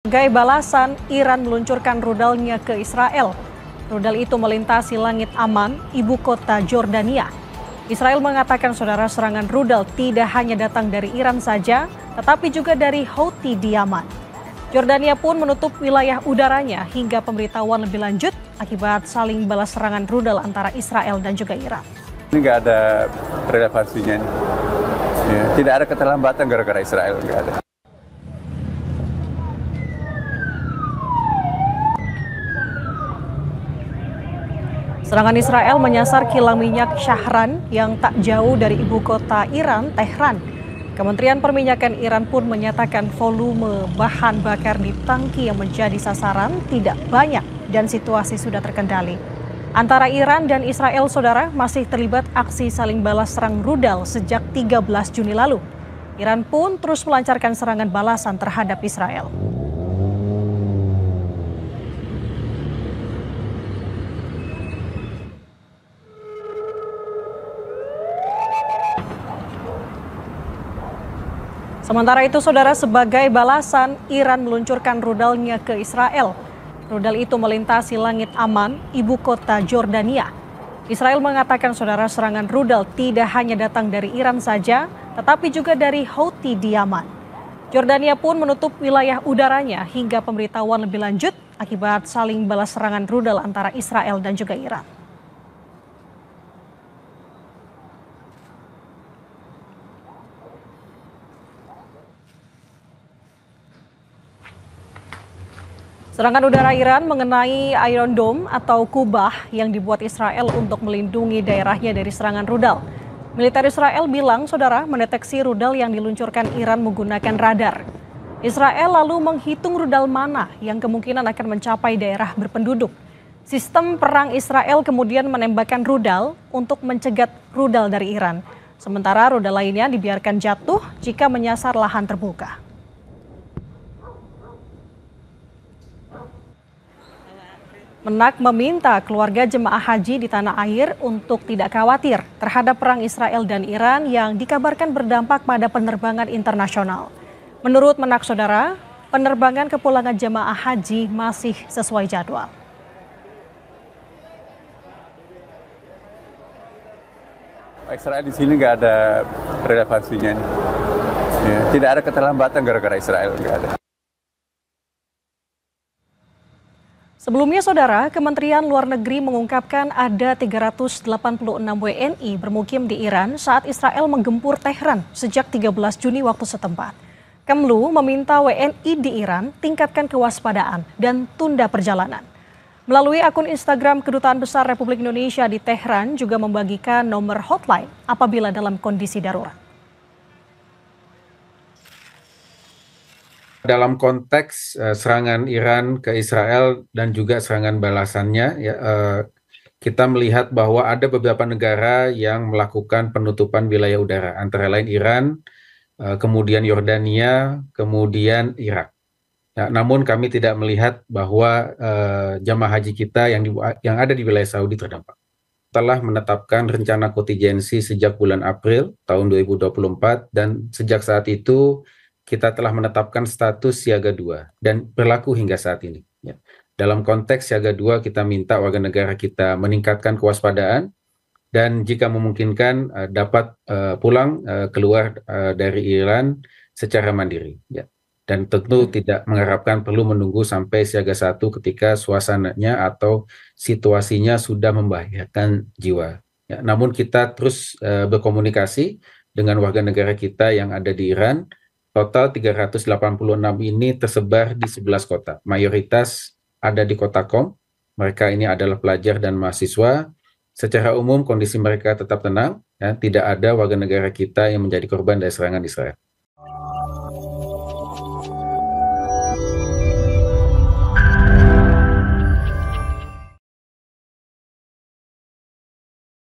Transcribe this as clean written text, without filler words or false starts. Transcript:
Sebagai balasan, Iran meluncurkan rudalnya ke Israel. Rudal itu melintasi langit Amman, ibu kota Jordania. Israel mengatakan serangan rudal tidak hanya datang dari Iran saja, tetapi juga dari Houthi di Yaman. Jordania pun menutup wilayah udaranya hingga pemberitahuan lebih lanjut akibat saling balas serangan rudal antara Israel dan juga Iran. Ini nggak ada relevansinya. Ya, tidak ada keterlambatan gara-gara Israel, nggak ada. Serangan Israel menyasar kilang minyak Shahran yang tak jauh dari ibu kota Iran, Tehran. Kementerian Perminyakan Iran pun menyatakan volume bahan bakar di tangki yang menjadi sasaran tidak banyak dan situasi sudah terkendali. Antara Iran dan Israel, saudara, masih terlibat aksi saling balas serang rudal sejak 13 Juni lalu. Iran pun terus melancarkan serangan balasan terhadap Israel. Sementara itu, saudara, sebagai balasan, Iran meluncurkan rudalnya ke Israel. Rudal itu melintasi langit Amman, ibu kota Jordania. Israel mengatakan, saudara, serangan rudal tidak hanya datang dari Iran saja, tetapi juga dari Houthi di Yaman. Jordania pun menutup wilayah udaranya hingga pemberitahuan lebih lanjut akibat saling balas serangan rudal antara Israel dan juga Iran. Serangan udara Iran mengenai Iron Dome atau kubah yang dibuat Israel untuk melindungi daerahnya dari serangan rudal. Militer Israel bilang, saudara, mendeteksi rudal yang diluncurkan Iran menggunakan radar. Israel lalu menghitung rudal mana yang kemungkinan akan mencapai daerah berpenduduk. Sistem perang Israel kemudian menembakkan rudal untuk mencegat rudal dari Iran. Sementara rudal lainnya dibiarkan jatuh jika menyasar lahan terbuka. Menak meminta keluarga jemaah haji di tanah air untuk tidak khawatir terhadap perang Israel dan Iran yang dikabarkan berdampak pada penerbangan internasional. Menurut Menak, saudara, penerbangan kepulangan jemaah haji masih sesuai jadwal. Israel di sini nggak ada relevansinya. Ya, tidak ada keterlambatan gara-gara Israel, nggak ada. Sebelumnya, saudara, Kementerian Luar Negeri mengungkapkan ada 386 WNI bermukim di Iran saat Israel menggempur Tehran sejak 13 Juni waktu setempat. Kemlu meminta WNI di Iran tingkatkan kewaspadaan dan tunda perjalanan. Melalui akun Instagram Kedutaan Besar Republik Indonesia di Tehran juga membagikan nomor hotline apabila dalam kondisi darurat. Dalam konteks serangan Iran ke Israel dan juga serangan balasannya, kita melihat bahwa ada beberapa negara yang melakukan penutupan wilayah udara, antara lain Iran, kemudian Yordania, kemudian Irak. Nah, namun kami tidak melihat bahwa jamaah haji kita yang ada di wilayah Saudi terdampak. Telah menetapkan rencana kontingensi sejak bulan April tahun 2024 dan sejak saat itu kita telah menetapkan status siaga 2 dan berlaku hingga saat ini. Ya. Dalam konteks siaga 2 kita minta warga negara kita meningkatkan kewaspadaan dan jika memungkinkan dapat pulang keluar dari Iran secara mandiri. Ya. Dan tentu tidak mengharapkan perlu menunggu sampai siaga 1 ketika suasananya atau situasinya sudah membahayakan jiwa. Ya. Namun kita terus berkomunikasi dengan warga negara kita yang ada di Iran. Total 386 ini tersebar di 11 kota. Mayoritas ada di kota Qom. Mereka ini adalah pelajar dan mahasiswa. Secara umum kondisi mereka tetap tenang. Ya, tidak ada warga negara kita yang menjadi korban dari serangan Israel.